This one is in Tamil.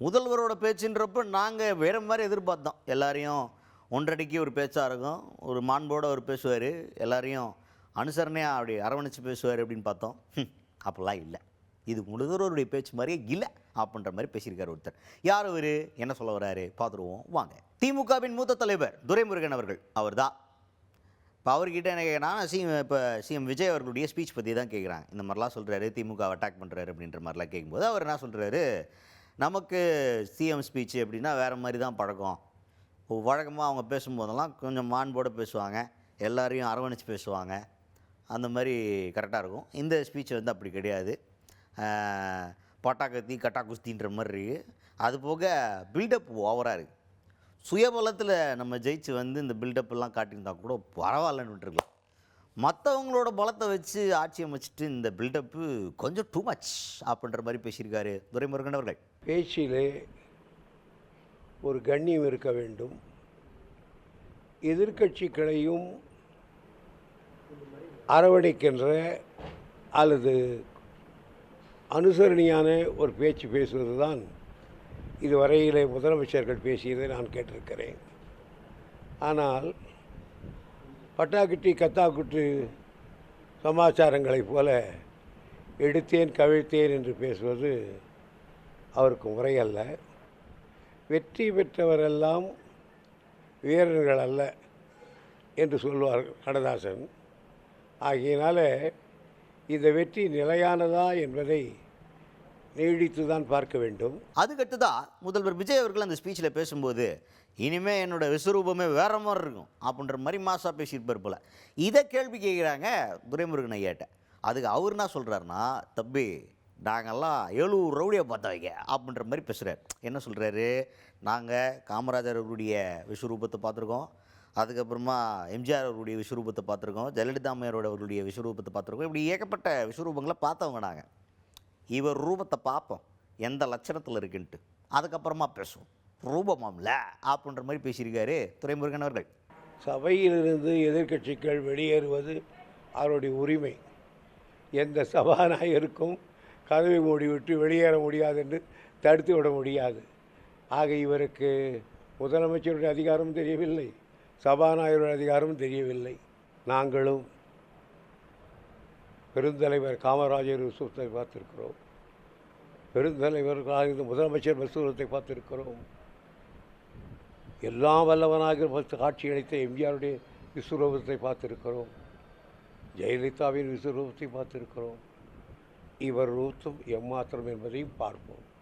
முதல்வரோட பேச்சுன்றப்ப நாங்கள் வேறு மாதிரி எதிர்பார்த்தோம். எல்லாரையும் ஒன்றடிக்கு ஒரு பேச்சாக இருக்கும், ஒரு மாண்போடு அவர் பேசுவார், எல்லாரையும் அனுசரணையாக அப்படி அரவணைச்சு பேசுவார் அப்படின்னு பார்த்தோம். அப்படிலாம் இல்லை. இது முதல்வருடைய பேச்சு மாதிரியே இல்லை அப்படின்ற மாதிரி பேசியிருக்காரு ஒருத்தர். யார் அவர், என்ன சொல்ல வர்றாரு பார்த்துருவோம் வாங்க. திமுகவின் மூத்த தலைவர் துரைமுருகன் அவர்கள் அவர் தான். இப்போ அவர்கிட்ட என்ன கேட்குறாங்கன்னா, இப்போ சிஎம் விஜய் அவர்களுடைய ஸ்பீச் பற்றி தான் கேட்குறாங்க. இந்த மாதிரிலாம் சொல்கிறாரு, திமுக அட்டாக் பண்ணுறாரு அப்படின்ற மாதிரிலாம் கேட்கும்போது அவர் என்ன சொல்கிறாரு, நமக்கு சிஎம் ஸ்பீச் எப்படின்னா வேறு மாதிரி தான் பழக்கம். வழக்கமாக அவங்க பேசும்போதெல்லாம் கொஞ்சம் மாண்போடு பேசுவாங்க, எல்லாரையும் அரவணைச்சு பேசுவாங்க, அந்த மாதிரி கரெக்டாக இருக்கும். இந்த ஸ்பீச் வந்து அப்படி கிடையாது, பட்டாக்கத்தி கட்டா குஸ்தின்ற மாதிரி இருக்குது. அது போக பில்டப் ஓவராக இருக்குது. சுயபலத்தில் நம்ம ஜெயிச்சு வந்து இந்த பில்டப்லாம் காட்டியிருந்தா கூட பரவாயில்லன்னு விட்டுருக்கலாம். மற்றவங்களோட பலத்தை வச்சு ஆட்சி அமைச்சிட்டு இந்த பில்டப்பு கொஞ்சம் டூ மச் அப்படின்ற மாதிரி பேசியிருக்காரு துரைமுருகன் அவர்கள். பேச்சிலே ஒரு கண்ணியம் இருக்க வேண்டும். எதிர்க்கட்சிகளையும் அரவணைக்கின்ற அல்லது அனுசரணியான ஒரு பேச்சு பேசுவது தான் இதுவரையிலே முதலமைச்சர்கள் பேசியதை நான் கேட்டிருக்கிறேன். ஆனால் பட்டாக்குட்டி கத்தாக்குட்டு சமாச்சாரங்களைப் போல எடுத்தேன் கவிழ்த்தேன் என்று பேசுவது அவருக்கு முறையல்ல. வெற்றி பெற்றவரெல்லாம் வீரர்கள் அல்ல என்று சொல்வார் கண்ணதாசன். ஆகையினால இந்த வெற்றி நிலையானதா என்பதை நீடித்து தான் பார்க்க வேண்டும். அதுக்கடுத்து தான் முதல்வர் விஜய் அவர்கள் அந்த ஸ்பீச்சில் பேசும்போது, இனிமேல் என்னோடய விஸ்வரூபமே வேறு மாதிரி இருக்கும் அப்படின்ற மாதிரி மாசாக பேசியிருப்பார் போல். இதை கேள்வி கேட்குறாங்க துரைமுருகன் ஐயாட்ட. அதுக்கு அவர் என்ன சொல்கிறாருன்னா, தம்பி நாங்கள்லாம் 7 ரவுடியை பார்த்த வைக்க அப்படின்ற மாதிரி பேசுகிறார். என்ன சொல்கிறாரு, நாங்கள் காமராஜர் அவருடைய விஸ்வரூபத்தை பார்த்துருக்கோம், அதுக்கப்புறமா எம்ஜிஆர் அவருடைய விஸ்வரூபத்தை பார்த்துருக்கோம், ஜெயலலிதா அம்மையாரோட அவருடைய விஸ்வரூபத்தை பார்த்துருக்கோம். இப்படி ஏகப்பட்ட விஸ்வரூபங்களை பார்த்தவங்க நாங்கள். இவர் ரூபத்தை பார்ப்போம் எந்த லட்சணத்தில் இருக்குன்ட்டு, அதுக்கப்புறமா பேசுவோம், ரூபமாம்ல அப்படின்ற மாதிரி பேசியிருக்காரு துரைமுருகன் அவர்கள். சபையிலிருந்து எதிர்க்கட்சிகள் வெளியேறுவது அவருடைய உரிமை. எந்த சபாநாயகருக்கும் கதவை மூடிவிட்டு வெளியேற முடியாது என்று தடுத்து விட முடியாது. ஆக இவருக்கு முதலமைச்சருடைய அதிகாரமும் தெரியவில்லை, சபாநாயகருடைய அதிகாரமும் தெரியவில்லை. நாங்களும் பெருந்தலைவர் காமராஜர் விசுவத்தை பார்த்திருக்கிறோம், பெருந்தலைவர் முதலமைச்சர் விசுவத்தை பார்த்திருக்கிறோம், எல்லாம் வல்லவனாக காட்சி அளித்த எம்ஜிஆருடைய விஸ்வரூபத்தை பார்த்திருக்கிறோம், ஜெயலலிதாவின் விஸ்வரூபத்தை பார்த்திருக்கிறோம். இவர் ரூபம் எம்மாத்திரம் என்பதையும் பார்ப்போம்.